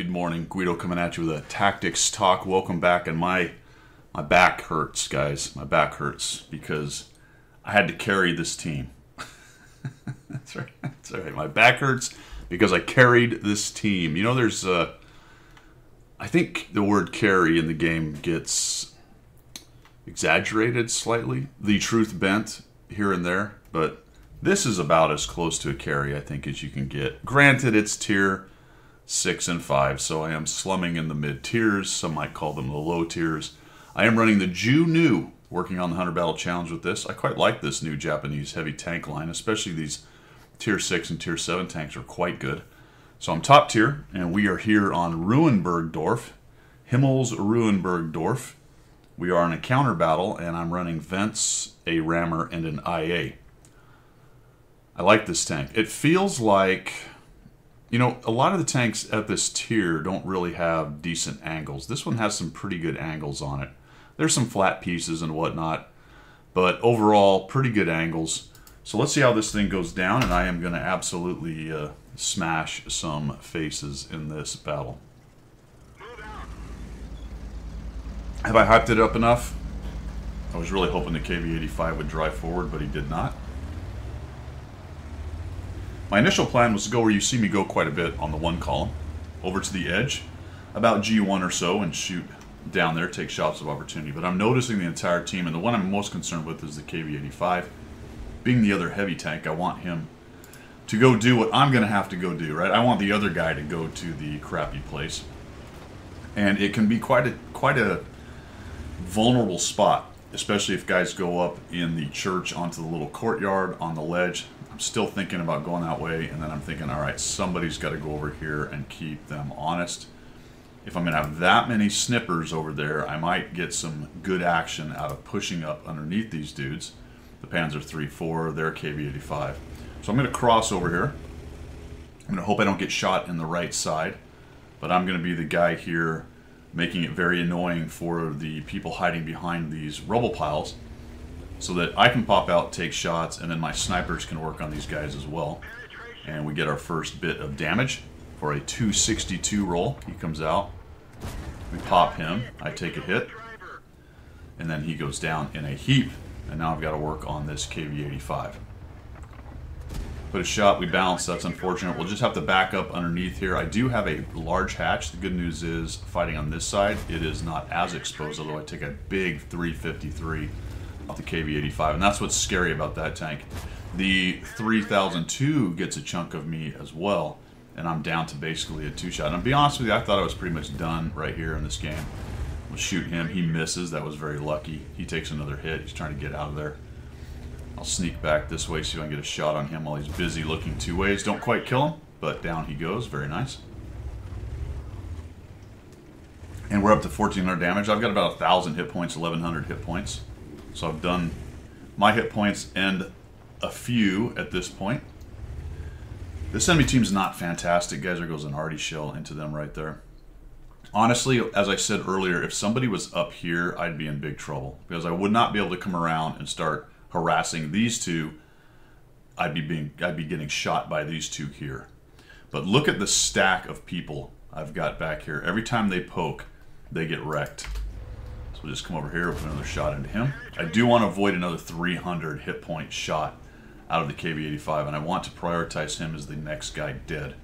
Good morning. Guido coming at you with a tactics talk. Welcome back. And my back hurts, guys. My back hurts because I had to carry this team. That's right. That's right. My back hurts because I carried this team. You know, there's I think the word carry in the game gets exaggerated slightly. The truth bent here and there, but this is about as close to a carry, I think, as you can get. Granted, it's tier 6 and 5, so I am slumming in the mid tiers. Some might call them the low tiers. I am running the Ju-Nu, working on the 100 Battle Challenge with this. I quite like this new Japanese heavy tank line, especially these tier 6 and tier 7 tanks are quite good. So I'm top tier, and we are here on Ruinbergdorf, Himmel's Ruinbergdorf. We are in a counter battle, and I'm running Vents, a Rammer, and an IA. I like this tank. It feels like, you know, a lot of the tanks at this tier don't really have decent angles. This one has some pretty good angles on it. There's some flat pieces and whatnot, but overall, pretty good angles. So let's see how this thing goes down, and I am going to absolutely smash some faces in this battle. Have I hyped it up enough? I was really hoping the KV-85 would drive forward, but he did not. My initial plan was to go where you see me go quite a bit on the 1 column, over to the edge, about G1 or so, and shoot down there, take shots of opportunity. But I'm noticing the entire team, and the one I'm most concerned with is the KV-85. Being the other heavy tank, I want him to go do what I'm going to have to go do, right? I want the other guy to go to the crappy place. And it can be quite a vulnerable spot, especially if guys go up in the church onto the little courtyard on the ledge. I'm still thinking about going that way, and then I'm thinking, all right, somebody's got to go over here and keep them honest. If I'm going to have that many snippers over there, I might get some good action out of pushing up underneath these dudes. The Panzer III-4, their KV-85. So I'm going to cross over here. I'm going to hope I don't get shot in the right side, but I'm going to be the guy here making it very annoying for the people hiding behind these rubble piles, so that I can pop out, take shots, and then my snipers can work on these guys as well. And we get our first bit of damage for a 262 roll. He comes out. We pop him. I take a hit. And then he goes down in a heap. And now I've got to work on this KV-85. Put a shot. We bounce. That's unfortunate. We'll just have to back up underneath here. I do have a large hatch. The good news is, fighting on this side, it is not as exposed, although I take a big 353 off the KV-85, and that's what's scary about that tank. The 3002 gets a chunk of me as well, and I'm down to basically a 2-shot. And to be honest with you, I thought I was pretty much done right here in this game. We'll shoot him. He misses. That was very lucky. He takes another hit. He's trying to get out of there. I'll sneak back this way, see if I can get a shot on him while he's busy looking 2 ways. Don't quite kill him, but down he goes. Very nice. And we're up to 1,400 damage. I've got about 1,000 hit points, 1,100 hit points. So I've done my hit points and a few at this point. This enemy team's not fantastic. Guys, there goes an arty shell into them right there. Honestly, as I said earlier, if somebody was up here, I'd be in big trouble, because I would not be able to come around and start harassing these two. I'd be getting shot by these two here. But look at the stack of people I've got back here. Every time they poke, they get wrecked. So we'll just come over here, put another shot into him. I do want to avoid another 300 hit point shot out of the KV-85, and I want to prioritize him as the next guy dead.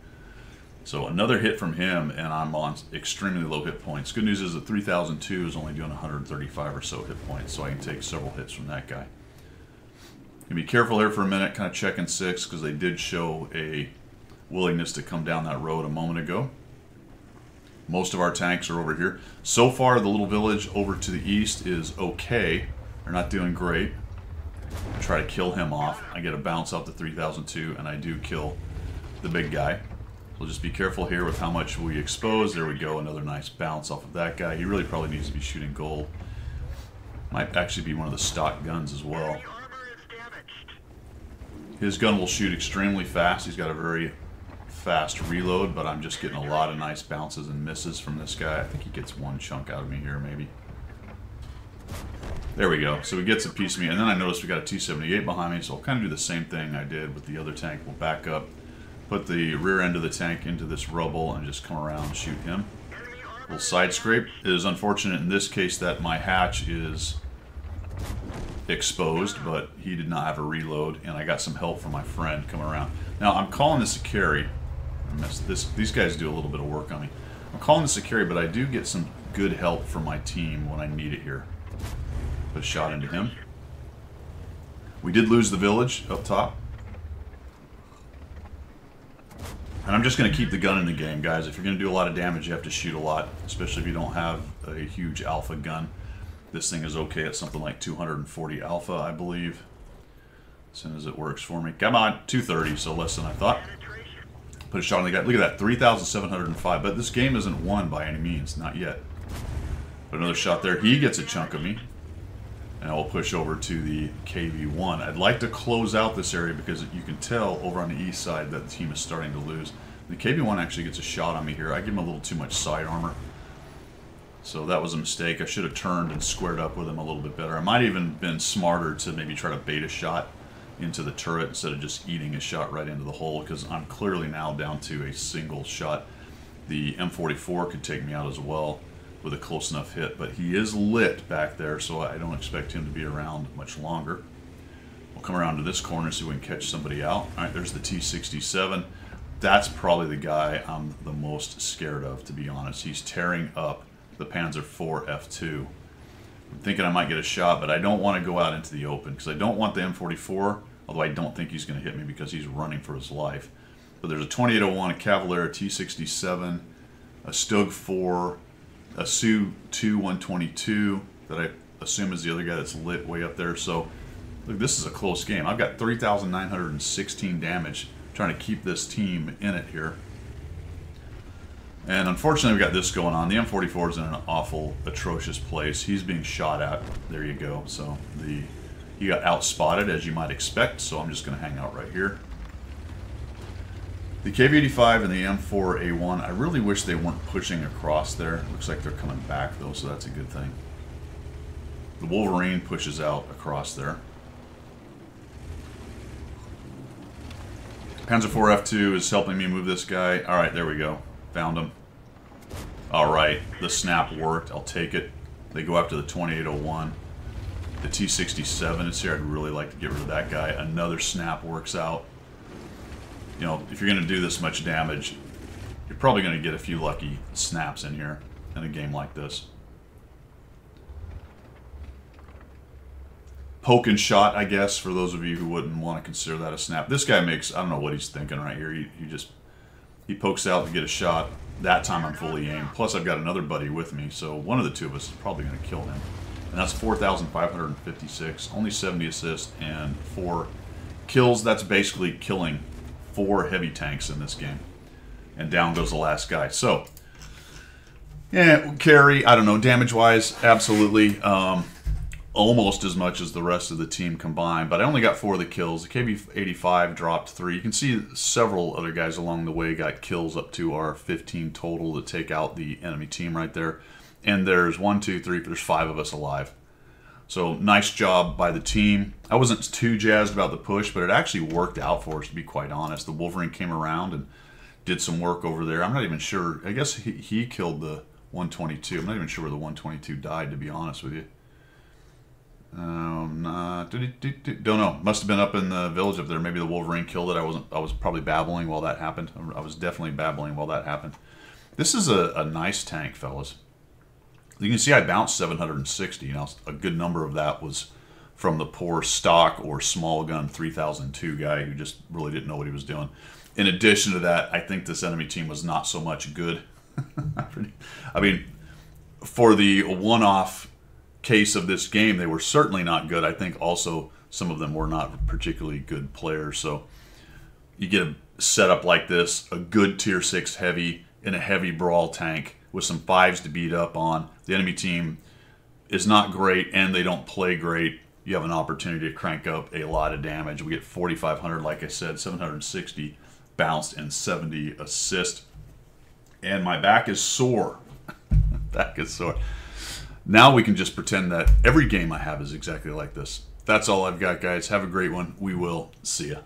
So another hit from him, and I'm on extremely low hit points. Good news is that 3002 is only doing 135 or so hit points, so I can take several hits from that guy. You be careful here for a minute, kind of checking 6, because they did show a willingness to come down that road a moment ago. Most of our tanks are over here. So far, the little village over to the east is okay. They're not doing great. I try to kill him off. I get a bounce off the 3002, and I do kill the big guy. So just be careful here with how much we expose. There we go, another nice bounce off of that guy. He really probably needs to be shooting gold. Might actually be one of the stock guns as well. His gun will shoot extremely fast. He's got a very fast reload, but I'm just getting a lot of nice bounces and misses from this guy. I think he gets 1 chunk out of me here, maybe. There we go. So he gets a piece of me, and then I noticed we got a T-78 behind me, so I'll kind of do the same thing I did with the other tank. We'll back up, Put the rear end of the tank into this rubble and just come around and shoot him. Little side scrape. It is unfortunate in this case that my hatch is exposed, but he did not have a reload, and I got some help from my friend coming around. Now, I'm calling this a carry. These guys do a little bit of work on me. I'm calling this a carry, but I do get some good help from my team when I need it here. Put a shot into him. We did lose the village up top. And I'm just going to keep the gun in the game, guys. If you're going to do a lot of damage, you have to shoot a lot, especially if you don't have a huge alpha gun. This thing is okay at something like 240 alpha, I believe. As soon as it works for me. Come on, 230, so less than I thought. Put a shot on the guy. Look at that, 3,705. But this game isn't won by any means, not yet. Put another shot there. He gets a chunk of me. And I will push over to the KV-1. I'd like to close out this area because you can tell over on the east side that the team is starting to lose. The KV-1 actually gets a shot on me here. I give him a little too much side armor. So that was a mistake. I should have turned and squared up with him a little bit better. I might have even been smarter to maybe try to bait a shot into the turret instead of just eating a shot right into the hole, because I'm clearly now down to a single shot. The M44 could take me out as well with a close enough hit, but he is lit back there, so I don't expect him to be around much longer. We'll come around to this corner, see if we can catch somebody out. All right, there's the T-67. That's probably the guy I'm the most scared of, to be honest. He's tearing up the Panzer IV F2. I'm thinking I might get a shot, but I don't want to go out into the open because I don't want the M44, although I don't think he's going to hit me because he's running for his life. But there's a 2801, a Cavalier, a T-67, a Stug 4, a Su-2 122 that I assume is the other guy that's lit way up there. So, look, this is a close game. I've got 3,916 damage trying to keep this team in it here. And unfortunately, we got this going on. The M44 is in an awful, atrocious place. He's being shot at. There you go. So he got outspotted, as you might expect. So I'm just going to hang out right here. The KV-85 and the M4A1, I really wish they weren't pushing across there. Looks like they're coming back, though, so that's a good thing. The Wolverine pushes out across there. Panzer IV F2 is helping me move this guy. All right, there we go. Found him. All right, the snap worked. I'll take it. They go after the 2801. The T-67 is here. I'd really like to get rid of that guy. Another snap works out. You know, if you're going to do this much damage, you're probably going to get a few lucky snaps in here in a game like this. Poke and shot, I guess, for those of you who wouldn't want to consider that a snap. This guy makes, I don't know what he's thinking right here. He pokes out to get a shot. That time I'm fully aimed. Plus I've got another buddy with me, so one of the two of us is probably going to kill him. And that's 4,556, only 70 assists and 4 kills. That's basically killing 4 heavy tanks in this game. And down goes the last guy. So, yeah, carry, I don't know, damage-wise, absolutely. Almost as much as the rest of the team combined, but I only got 4 of the kills. The KV-85 dropped 3. You can see several other guys along the way got kills up to our 15 total to take out the enemy team right there. And there's 1, 2, 3, there's 5 of us alive. So nice job by the team. I wasn't too jazzed about the push, but it actually worked out for us, to be quite honest. The Wolverine came around and did some work over there. I'm not even sure. I guess he killed the 122. I'm not even sure where the 122 died, to be honest with you. Don't know. Must have been up in the village up there. Maybe the Wolverine killed it. I was probably babbling while that happened. I was definitely babbling while that happened. This is a nice tank, fellas. You can see I bounced 760. You know, a good number of that was from the poor stock or small gun 3002 guy who just really didn't know what he was doing. In addition to that, I think this enemy team was not so much good. I mean, for the one-off case of this game, they were certainly not good. I think also some of them were not particularly good players. So you get a setup like this, a good tier 6 heavy in a heavy brawl tank with some 5s to beat up on. The enemy team is not great and they don't play great. You have an opportunity to crank up a lot of damage. We get 4,500, like I said, 760 bounced and 70 assist. And my back is sore. Back is sore. Now we can just pretend that every game I have is exactly like this. That's all I've got, guys. Have a great one. We will see ya.